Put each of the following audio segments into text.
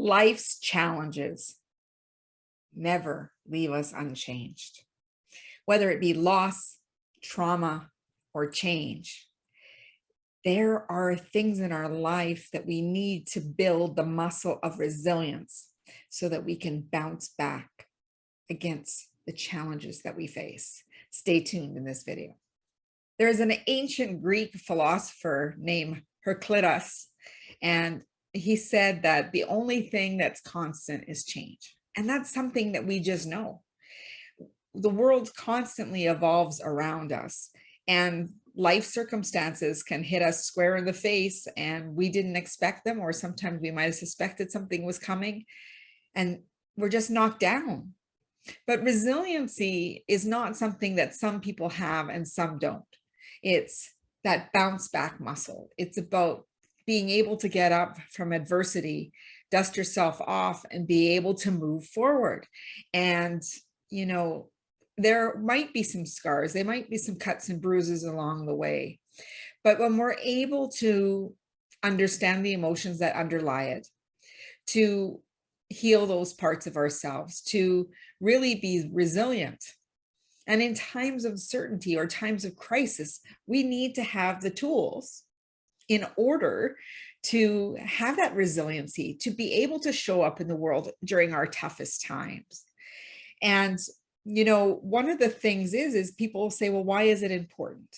Life's challenges never leave us unchanged. Whether it be loss, trauma, or change, there are things in our life that we need to build the muscle of resilience so that we can bounce back against the challenges that we face. Stay tuned in this video. There is an ancient Greek philosopher named Heraclitus, and he said that the only thing that's constant is change. And that's something that we just know. The world constantly evolves around us, and life circumstances can hit us square in the face and we didn't expect them, or sometimes we might have suspected something was coming and we're just knocked down. But resiliency is not something that some people have and some don't. It's that bounce back muscle. It's about being able to get up from adversity, dust yourself off, and be able to move forward. And, you know, there might be some scars, there might be some cuts and bruises along the way. But when we're able to understand the emotions that underlie it, to heal those parts of ourselves, to really be resilient. And in times of uncertainty or times of crisis, we need to have the tools in order to have that resiliency, to be able to show up in the world during our toughest times. And, you know, one of the things is people say, well, why is it important?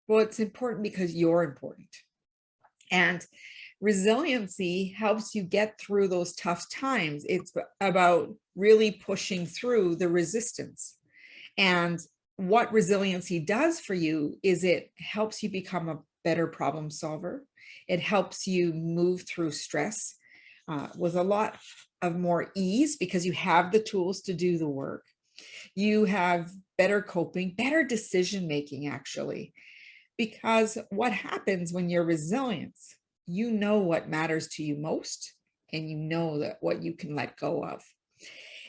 Well, it's important because you're important. And resiliency helps you get through those tough times. It's about really pushing through the resistance. And what resiliency does for you is it helps you become a better problem solver. It helps you move through stress with a lot of more ease because you have the tools to do the work. You have better coping, better decision making, actually, because what happens when you're resilient, you know what matters to you most, and you know that what you can let go of.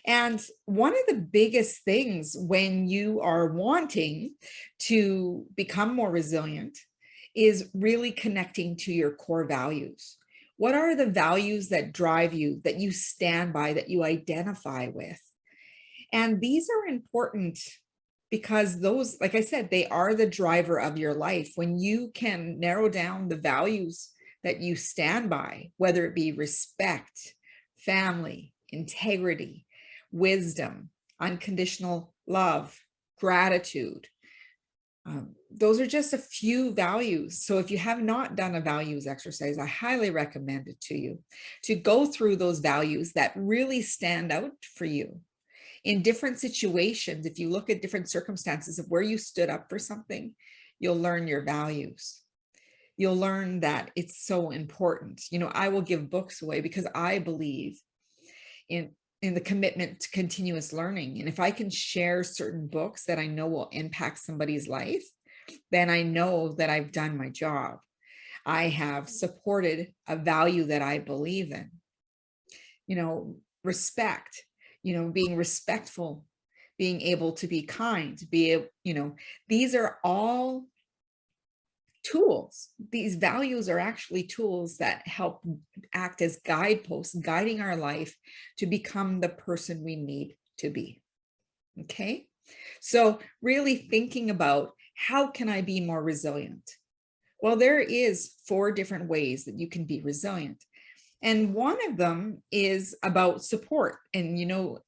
And one of the biggest things when you are wanting to become more resilient is really connecting to your core values. What are the values that drive you, that you stand by, that you identify with? And these are important because those, like I said, they are the driver of your life. When you can narrow down the values that you stand by, whether it be respect, family, integrity, wisdom, unconditional love, gratitude. Those are just a few values. So if you have not done a values exercise, I highly recommend it to you to go through those values that really stand out for you in different situations. If you look at different circumstances of where you stood up for something, you'll learn your values. You'll learn that it's so important. You know, I will give books away because I believe in the commitment to continuous learning. And if I can share certain books that I know will impact somebody's life, then I know that I've done my job. I have supported a value that I believe in. You know, respect, you know, being respectful, being able to be kind, these are all tools. These values are actually tools that help act as guideposts, guiding our life to become the person we need to be. Okay, so really thinking about how can I be more resilient? Well, there is 4 different ways that you can be resilient. And one of them is about support. And, you know,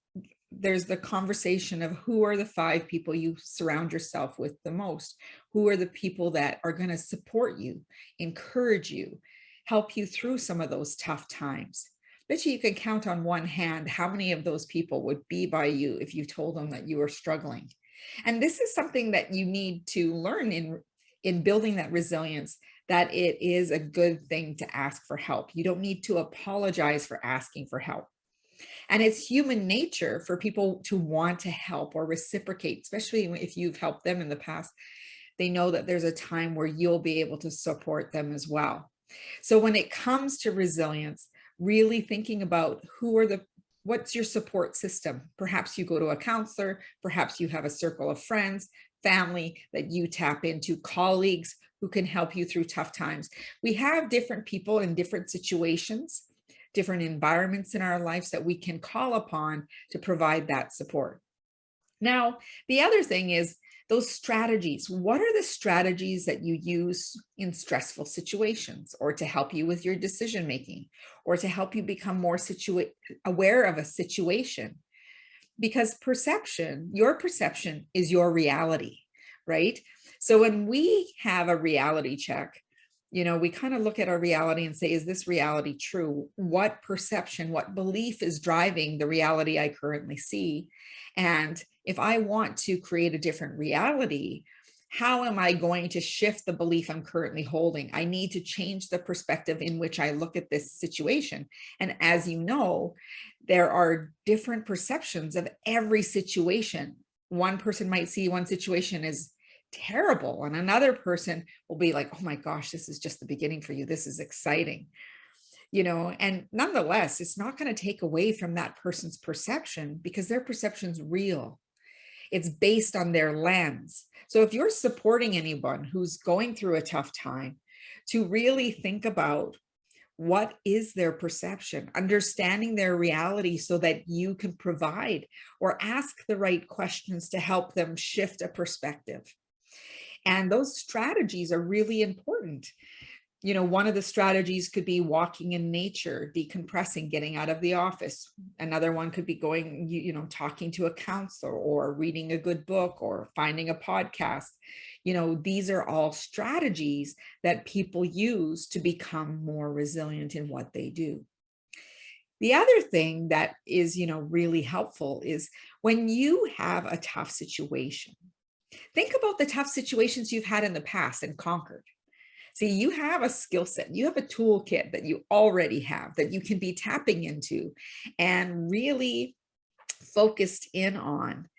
there's the conversation of who are the 5 people you surround yourself with the most? Who are the people that are going to support you, encourage you, help you through some of those tough times? Bet you can count on one hand how many of those people would be by you if you told them that you were struggling. And this is something that you need to learn in building that resilience, that it is a good thing to ask for help. You don't need to apologize for asking for help. And it's human nature for people to want to help or reciprocate, especially if you've helped them in the past. They know that there's a time where you'll be able to support them as well. So when it comes to resilience, really thinking about what's your support system? Perhaps you go to a counselor, perhaps you have a circle of friends, family that you tap into, colleagues who can help you through tough times. We have different people in different situations different environments in our lives that we can call upon to provide that support. Now, the other thing is those strategies. What are the strategies that you use in stressful situations, or to help you with your decision making, or to help you become more aware of a situation? Because perception, your perception is your reality, right? So when we have a reality check, we kind of look at our reality and say, is this reality true? What perception, what belief is driving the reality I currently see? And if I want to create a different reality, how am I going to shift the belief I'm currently holding? I need to change the perspective in which I look at this situation. And as you know, there are different perceptions of every situation. One person might see one situation as terrible, and another person will be like, oh my gosh, this is just the beginning for you. This is exciting. And nonetheless, it's not going to take away from that person's perception, because their perception's real. It's based on their lens. So if you're supporting anyone who's going through a tough time, to really think about what is their perception, understanding their reality so that you can provide or ask the right questions to help them shift a perspective. And those strategies are really important. One of the strategies could be walking in nature, decompressing, getting out of the office. Another one could be going, talking to a counselor, or reading a good book, or finding a podcast. These are all strategies that people use to become more resilient in what they do. The other thing that is, really helpful is when you have a tough situation, think about the tough situations you've had in the past and conquered. See, you have a skill set, you have a toolkit that you already have that you can be tapping into and really focused in on,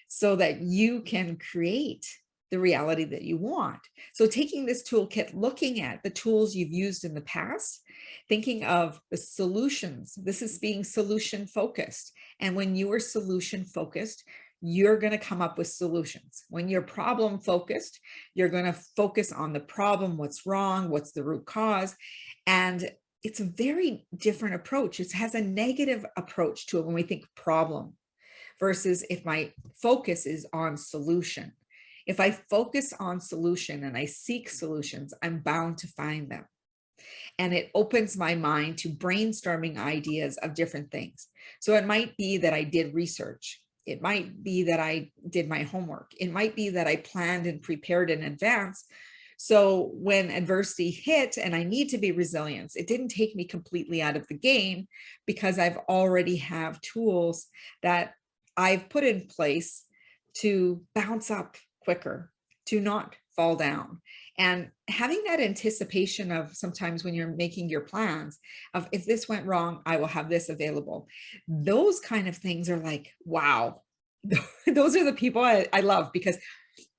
so that you can create the reality that you want. So taking this toolkit, looking at the tools you've used in the past, thinking of the solutions. This is being solution focused. And when you are solution focused, you're going to come up with solutions. When you're problem focused, you're going to focus on the problem, what's wrong, what's the root cause. And it's a very different approach. It has a negative approach to it when we think problem, versus if my focus is on solution. If I focus on solution and I seek solutions, I'm bound to find them. And it opens my mind to brainstorming ideas of different things. So it might be that I did research. It might be that I did my homework. It might be that I planned and prepared in advance. So when adversity hit and I need to be resilient, it didn't take me completely out of the game, because I've already have tools that I've put in place to bounce up quicker, to not fall down. And having that anticipation of, sometimes when you're making your plans of, if this went wrong, I will have this available. Those kind of things are like, wow, those are the people I love, because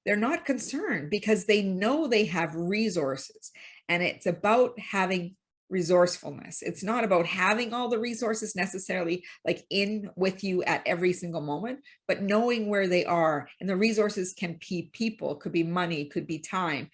they're not concerned, because they know they have resources. And it's about having resourcefulness. It's not about having all the resources necessarily like in with you at every single moment, but knowing where they are. And the resources can be people, could be money, could be time,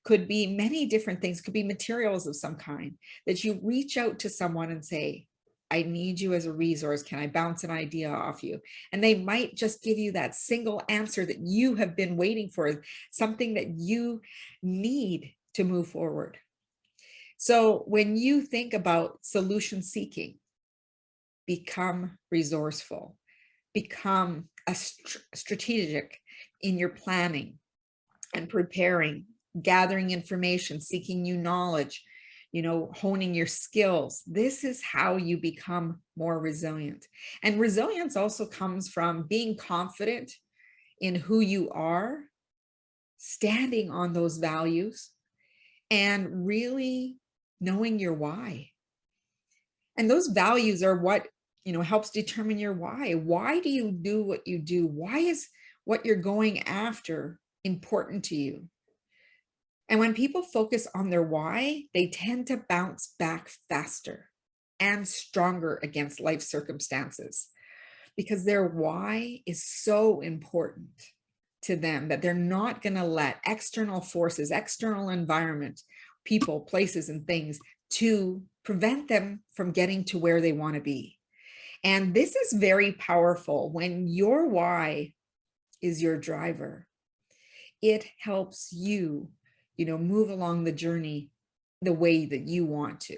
could be many different things, could be materials of some kind, that you reach out to someone and say, I need you as a resource. Can I bounce an idea off you? And they might just give you that single answer that you have been waiting for, something that you need to move forward. So when you think about solution seeking, become resourceful, become a strategic in your planning and preparing, gathering information, seeking new knowledge, honing your skills. This is how you become more resilient. And resilience also comes from being confident in who you are, standing on those values, and really knowing your why. And those values are what, helps determine your why. Why do you do what you do? Why is what you're going after important to you? And when people focus on their why, they tend to bounce back faster and stronger against life circumstances, because their why is so important to them that they're not going to let external forces, external environment, people, places, and things to prevent them from getting to where they want to be. And this is very powerful. When your why is your driver, it helps you, move along the journey the way that you want to.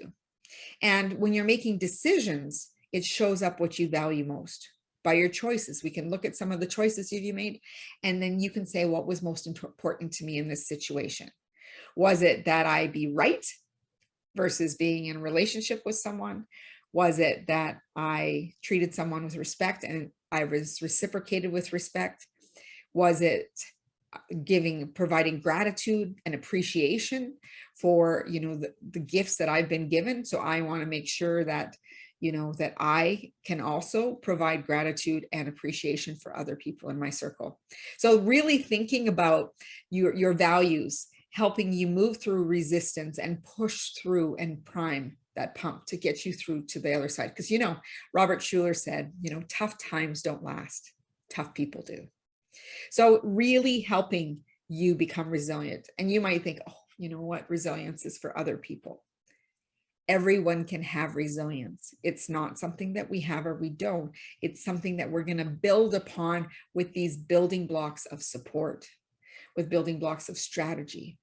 And when you're making decisions, it shows up what you value most by your choices. We can look at some of the choices you made, and then you can say, what was most important to me in this situation? Was it that I be right versus being in a relationship with someone? Was it that I treated someone with respect and I was reciprocated with respect? Was it providing gratitude and appreciation for, the gifts that I've been given? So I want to make sure that, that I can also provide gratitude and appreciation for other people in my circle. So really thinking about your values, helping you move through resistance and push through and prime that pump to get you through to the other side. Because, Robert Schuller said, tough times don't last, tough people do. So really helping you become resilient. And you might think, oh, you know what? Resilience is for other people. Everyone can have resilience. It's not something that we have or we don't. It's something that we're going to build upon with these building blocks of support, with building blocks of strategy,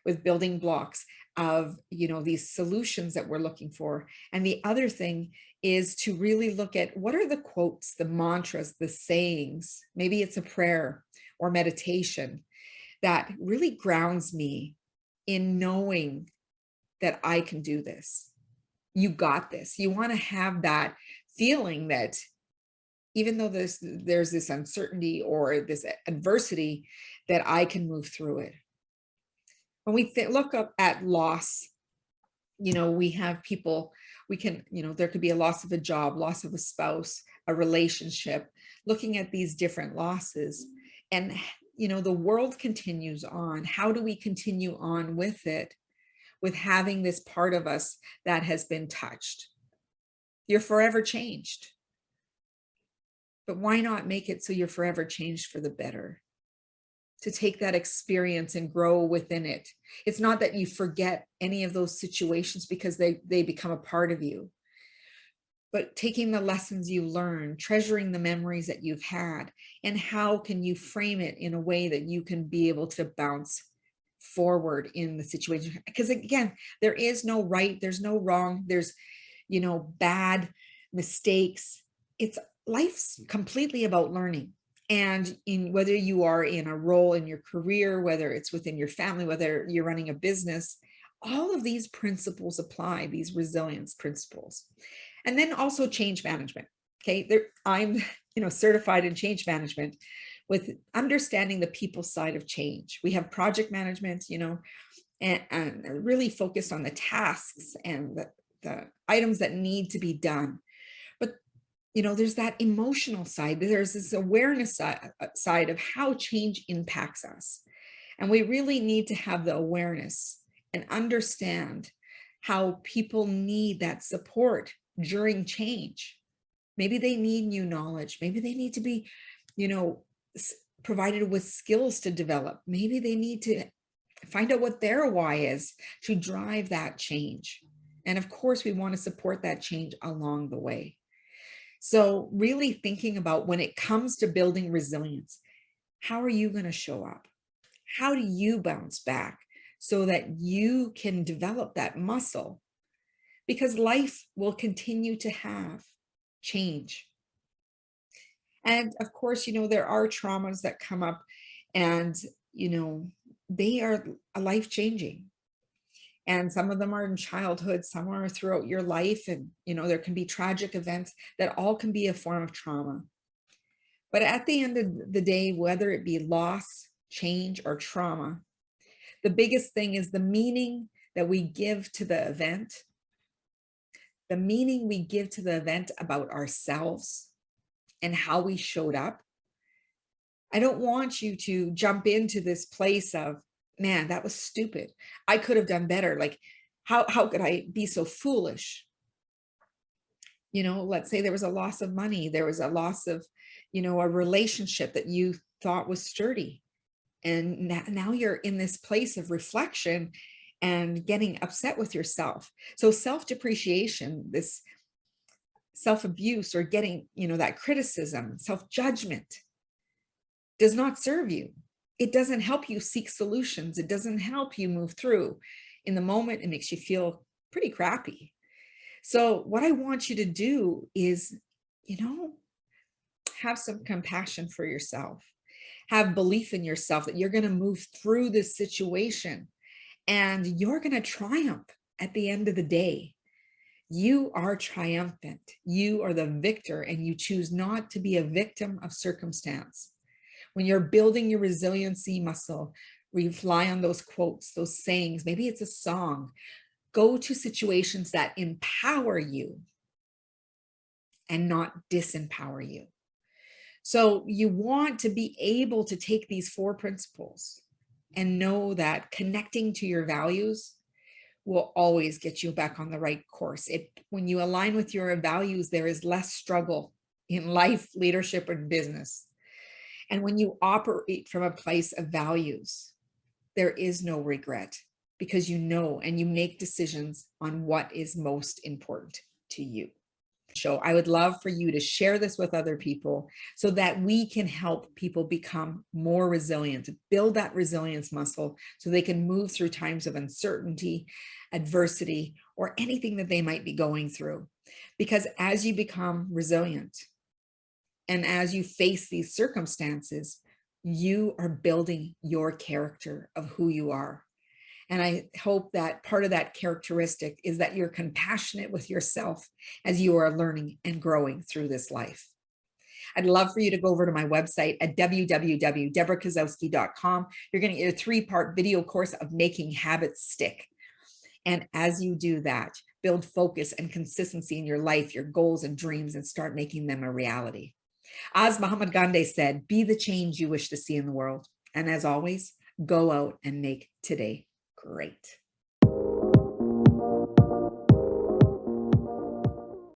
with building blocks of, these solutions that we're looking for. And the other thing is to really look at what are the quotes, the mantras, the sayings. Maybe it's a prayer or meditation that really grounds me in knowing that I can do this. You got this. You want to have that feeling that even though there's this uncertainty or this adversity, that I can move through it. When we look up at loss, we have people, there could be a loss of a job, loss of a spouse, a relationship, looking at these different losses. And, the world continues on. How do we continue on with it, with having this part of us that has been touched? You're forever changed. But why not make it so you're forever changed for the better? To take that experience and grow within it. It's not that you forget any of those situations because they become a part of you, but taking the lessons you learned, treasuring the memories that you've had, and how can you frame it in a way that you can be able to bounce forward in the situation? Because again, there is no right, there's no wrong, there's, bad mistakes. Life's completely about learning. And in whether you are in a role in your career, whether it's within your family, whether you're running a business, all of these principles apply, these resilience principles. And then also change management. Okay, I'm certified in change management with understanding the people side of change. We have project management, and really focused on the tasks and the items that need to be done. There's that emotional side. There's this awareness side of how change impacts us. And we really need to have the awareness and understand how people need that support during change. Maybe they need new knowledge. Maybe they need to be, provided with skills to develop. Maybe they need to find out what their why is to drive that change. And of course, we want to support that change along the way. So really thinking about when it comes to building resilience, how are you going to show up? How do you bounce back so that you can develop that muscle? Because life will continue to have change. And of course, there are traumas that come up and, they are life-changing. And some of them are in childhood, some are throughout your life. And, there can be tragic events that all can be a form of trauma. But at the end of the day, whether it be loss, change, or trauma, the biggest thing is the meaning that we give to the event, the meaning we give to the event about ourselves and how we showed up. I don't want you to jump into this place of, man, that was stupid. I could have done better. Like, how could I be so foolish? Let's say there was a loss of money. There was a loss of, a relationship that you thought was sturdy. And now you're in this place of reflection and getting upset with yourself. So self-depreciation, this self-abuse, or getting, that criticism, self-judgment, does not serve you. It doesn't help you seek solutions. It doesn't help you move through. In the moment, it makes you feel pretty crappy. So what I want you to do is, have some compassion for yourself. Have belief in yourself that you're going to move through this situation and you're going to triumph at the end of the day. You are triumphant. You are the victor, and you choose not to be a victim of circumstance. When you're building your resiliency muscle, rely on those quotes, those sayings. Maybe it's a song. Go to situations that empower you and not disempower you. So you want to be able to take these 4 principles and know that connecting to your values will always get you back on the right course. When you align with your values, there is less struggle in life, leadership, and business. And when you operate from a place of values, there is no regret, because you know and you make decisions on what is most important to you. So I would love for you to share this with other people so that we can help people become more resilient, build that resilience muscle so they can move through times of uncertainty, adversity, or anything that they might be going through. Because as you become resilient and as you face these circumstances, you are building your character of who you are. And I hope that part of that characteristic is that you're compassionate with yourself as you are learning and growing through this life. I'd love for you to go over to my website at www.debrakasowski.com. You're going to get a 3-part video course of making habits stick. And as you do that, build focus and consistency in your life, your goals and dreams, and start making them a reality. As Mahatma Gandhi said, be the change you wish to see in the world. And as always, go out and make today great.